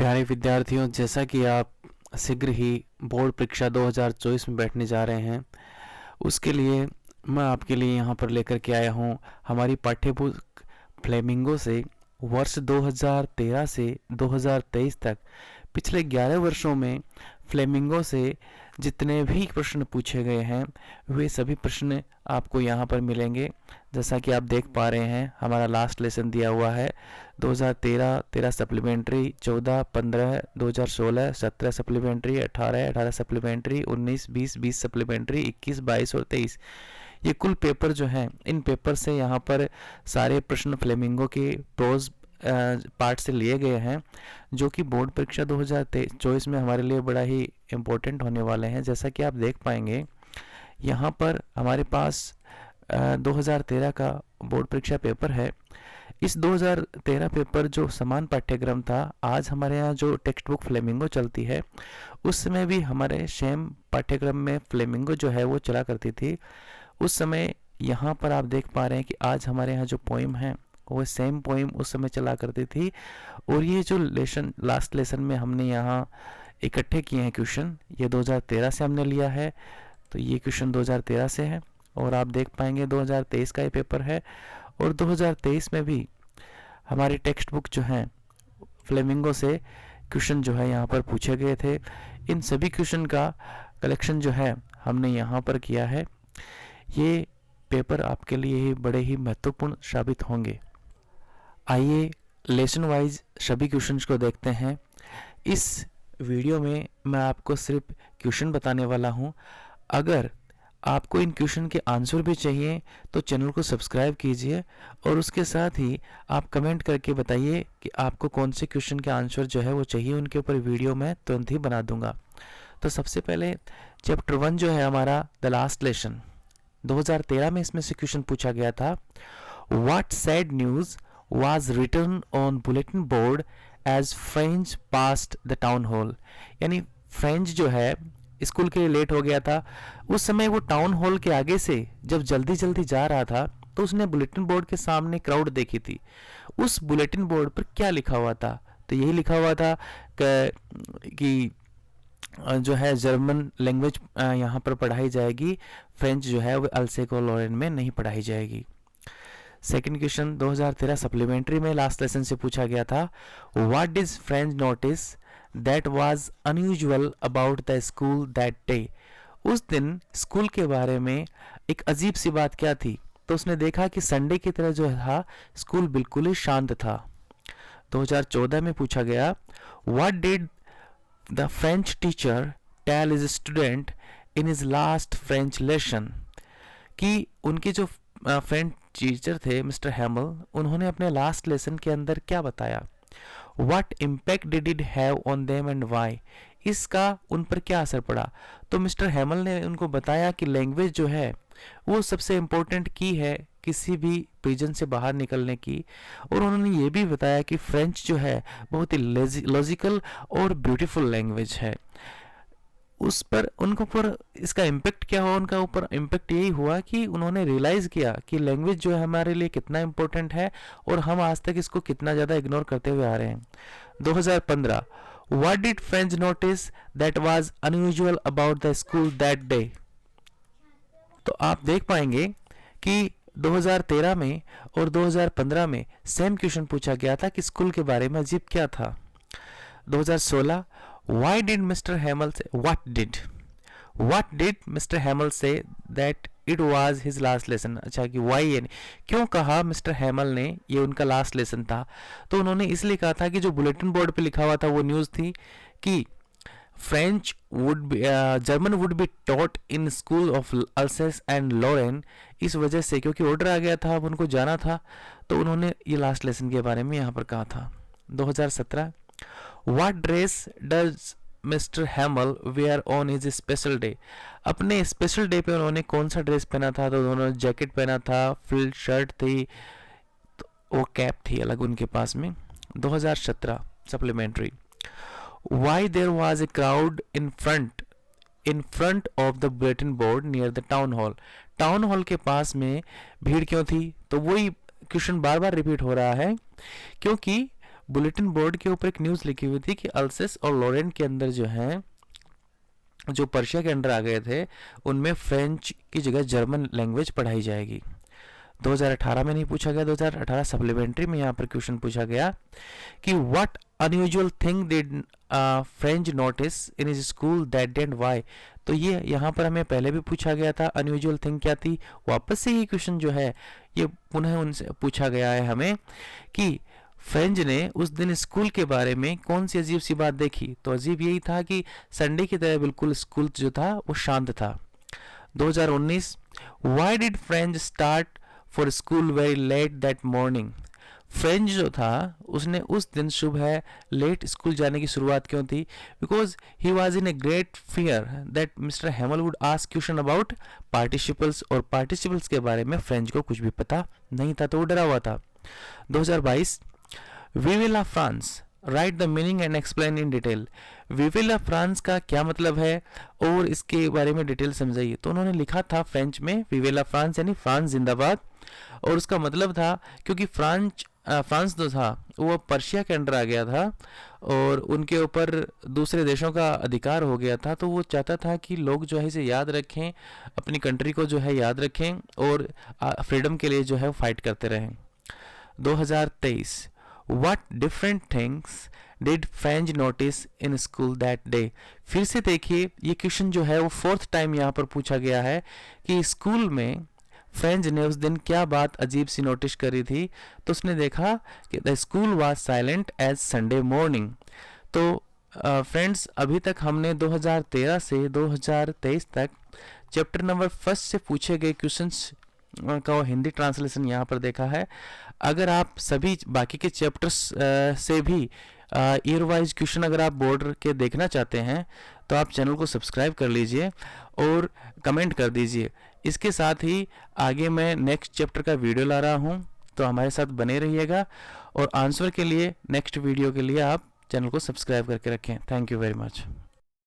प्यारे विद्यार्थियों, जैसा कि आप शीघ्र ही बोर्ड परीक्षा 2024 में बैठने जा रहे हैं, उसके लिए मैं आपके लिए यहाँ पर लेकर के आया हूँ हमारी पाठ्य पुस्तक फ्लेमिंगो से वर्ष 2013 से 2023 तक पिछले 11 वर्षों में फ्लेमिंगो से जितने भी प्रश्न पूछे गए हैं वे सभी प्रश्न आपको यहाँ पर मिलेंगे। जैसा कि आप देख पा रहे हैं, हमारा लास्ट लेसन दिया हुआ है 2013 सप्लीमेंट्री, 14 15 2016 17 सप्लीमेंट्री, 18 सप्लीमेंट्री, 19 20 सप्लीमेंट्री, 21 22 और 23। ये कुल पेपर जो हैं, इन पेपर से यहाँ पर सारे प्रश्न फ्लेमिंगो के प्रोज पार्ट से लिए गए हैं, जो कि बोर्ड परीक्षा 2024 में हमारे लिए बड़ा ही इम्पोर्टेंट होने वाले हैं। जैसा कि आप देख पाएंगे, यहाँ पर हमारे पास 2013 का बोर्ड परीक्षा पेपर है। इस 2013 पेपर जो समान पाठ्यक्रम था, आज हमारे यहाँ जो टेक्स्ट बुक फ्लेमिंगो चलती है, उस समय भी हमारे सेम पाठ्यक्रम में फ्लेमिंगो जो है वो चला करती थी। उस समय यहाँ पर आप देख पा रहे हैं कि आज हमारे यहाँ जो पोइम है वो सेम पोइम उस समय चला करती थी। और ये जो लास्ट लेसन में हमने यहाँ इकट्ठे किए हैं क्वेश्चन, ये 2013 से हमने लिया है, तो ये क्वेश्चन 2013 से है। और आप देख पाएंगे 2023 का ये पेपर है, और 2023 में भी हमारी टेक्स्ट बुक जो है फ्लेमिंगो से क्वेश्चन जो है यहाँ पर पूछे गए थे। इन सभी क्वेश्चन का कलेक्शन जो है हमने यहाँ पर किया है। ये पेपर आपके लिए ही बड़े ही महत्वपूर्ण साबित होंगे। आइए लेसन वाइज सभी क्वेश्चंस को देखते हैं। इस वीडियो में मैं आपको सिर्फ क्वेश्चन बताने वाला हूँ। अगर आपको इन क्वेश्चन के आंसर भी चाहिए तो चैनल को सब्सक्राइब कीजिए, और उसके साथ ही आप कमेंट करके बताइए कि आपको कौन से क्वेश्चन के आंसर जो है वो चाहिए। उनके ऊपर वीडियो मैं तुरंत ही बना दूंगा। तो सबसे पहले चैप्टर 1 जो है हमारा द लास्ट लेसन, 2013 में इसमें से क्वेश्चन पूछा गया था। What sad news was written on bulletin board as French passed the town hall। यानी फ्रेंच जो है स्कूल के लिए लेट हो गया था। उस समय वो टाउन हॉल के आगे से जब जल्दी जल्दी जा रहा था तो उसने बुलेटिन बोर्ड के सामने क्राउड देखी थी। उस बुलेटिन बोर्ड पर क्या लिखा हुआ था? तो यही लिखा हुआ था कि जो है जर्मन लैंग्वेज यहाँ पर पढ़ाई जाएगी, फ्रेंच जो है वो अल्सेको लॉरेन में नहीं पढ़ाई जाएगी। सेकंड क्वेश्चन 2013 सप्लीमेंट्री में लास्ट लेसन से पूछा गया था। What did French notice that was unusual about the school that day. उस दिन स्कूल के बारे में एक अजीब सी बात क्या थी? तो उसने देखा कि संडे की तरह जो था स्कूल बिल्कुल ही शांत था। 2014 में पूछा गया। What did the French teacher tell his student in his last French lesson. कि उनके जो फ्रेंच टीचर थे मिस्टर हैमल, उन्होंने अपने लास्ट लेसन के अंदर क्या बताया? What impact did it have on them and why. इसका उन पर क्या असर पड़ा? तो मिस्टर हैमल ने उनको बताया कि लैंग्वेज जो है वो सबसे इम्पोर्टेंट की है किसी भी प्रिजन से बाहर निकलने की। और उन्होंने ये भी बताया कि फ्रेंच जो है बहुत ही लॉजिकल और ब्यूटीफुल लैंग्वेज है। उस पर उनके ऊपर इसका इम्पैक्ट क्या हुआ? उनका ऊपर इम्पैक्ट यही हुआ कि उन्होंने रियलाइज़ किया कि लैंग्वेज जो है हमारे लिए कितना इम्पोर्टेंट है और हम आज तक इसको कितना ज़्यादा इग्नोर करते हुए आ रहे हैं। 2015 what did French notice that was unusual about the school that day. तो आप देख पाएंगे कि 2013 में और 2015 में सेम क्वेश्चन पूछा गया था कि स्कूल के बारे में अजीब क्या था। 2016 Why did Mr. Hamel say what did Mr. Hamel say that it was his last lesson। अच्छा, कि why यानी क्यों कहा मिस्टर हैमल ने ये उनका लास्ट लेसन था? तो उन्होंने इसलिए कहा था कि जो बुलेटिन बोर्ड पे लिखा हुआ था वो न्यूज़ थी कि French German would be taught in school of Alsace and Lorraine. इस वजह से क्योंकि ऑर्डर आ गया था, अब उनको जाना था, तो उन्होंने ये लास्ट लेसन के बारे में यहाँ पर कहा था। 2017 What dress does Mr. Hamel wear on his special day। अपने स्पेशल डे पे उन्होंने कौन सा ड्रेस पहना था? तो उन्होंने जैकेट पहना था, फुल शर्ट थी, तो वो कैप थी अलग उनके पास में। 2017 supplementary Why there was a crowd in front of the bulletin board near the town hall। Town hall के पास में भीड़ क्यों थी? तो वही क्वेश्चन बार बार रिपीट हो रहा है, क्योंकि बुलेटिन बोर्ड के ऊपर एक न्यूज़ लिखी हुई थी कि अल्सेस और लॉरेंट के अंदर जो है, जो पर्शिया के अंडर आ गए थे, उनमें फ्रेंच की जगह जर्मन लैंग्वेज पढ़ाई जाएगी। 2018 में नहीं पूछा गया, 2018 सप्लीमेंट्री में यहाँ पर क्वेश्चन पूछा गया कि what unusual thing did French notice in his school that dent why. तो ये यहाँ पर हमें पहले भी पूछा गया था, अनयूजुअल थिंग क्या थी। वापस से ये क्वेश्चन जो है ये पुनः उनसे पूछा गया है हमें कि फ्रेंच ने उस दिन स्कूल के बारे में कौन सी अजीब सी बात देखी। तो अजीब यही था कि संडे की तरह बिल्कुल स्कूल जो था वो शांत था। 2019 why did French start for school very let that morning. French जो था उसने उस दिन सुबह लेट स्कूल जाने की शुरुआत क्यों थी। Because he was in a great fear that mister Hamel would ask question about participles, और पार्टिसिपल्स के बारे में फ्रेंच को कुछ भी पता नहीं था, तो वो डरा हुआ था। 2022 vive la France, write the meaning and explain in detail. Vive la France का क्या मतलब है और इसके बारे में डिटेल समझाइए। तो उन्होंने लिखा था फ्रेंच में विविला फ्रांस यानी फ्रांस जिंदाबाद, और उसका मतलब था क्योंकि फ्रांस जो था वो पर्शिया के अंडर आ गया था और उनके ऊपर दूसरे देशों का अधिकार हो गया था, तो वो चाहता था कि लोग जो है इसे याद रखें, अपनी कंट्री को जो है याद रखें और फ्रीडम के लिए जो है फाइट करते रहें। 2023 What different things did French notice in school that day? फिर से देखिए ये क्वेश्चन जो है वो 4th टाइम यहाँ पर पूछा गया है कि स्कूल में फ्रेंच ने उस दिन क्या बात अजीब सी नोटिस करी थी। तो उसने देखा कि the school was silent as Sunday morning. तो फ्रेंड्स अभी तक हमने 2013 से 2023 तक चैप्टर नंबर 1 से पूछे गए क्वेश्चंस का हिंदी ट्रांसलेशन यहाँ पर देखा है। अगर आप सभी बाकी के चैप्टर्स से भी ईयर वाइज क्वेश्चन अगर आप बोर्ड के देखना चाहते हैं तो आप चैनल को सब्सक्राइब कर लीजिए और कमेंट कर दीजिए। इसके साथ ही आगे मैं नेक्स्ट चैप्टर का वीडियो ला रहा हूँ, तो हमारे साथ बने रहिएगा और आंसर के लिए नेक्स्ट वीडियो के लिए आप चैनल को सब्सक्राइब करके रखें। Thank you very much.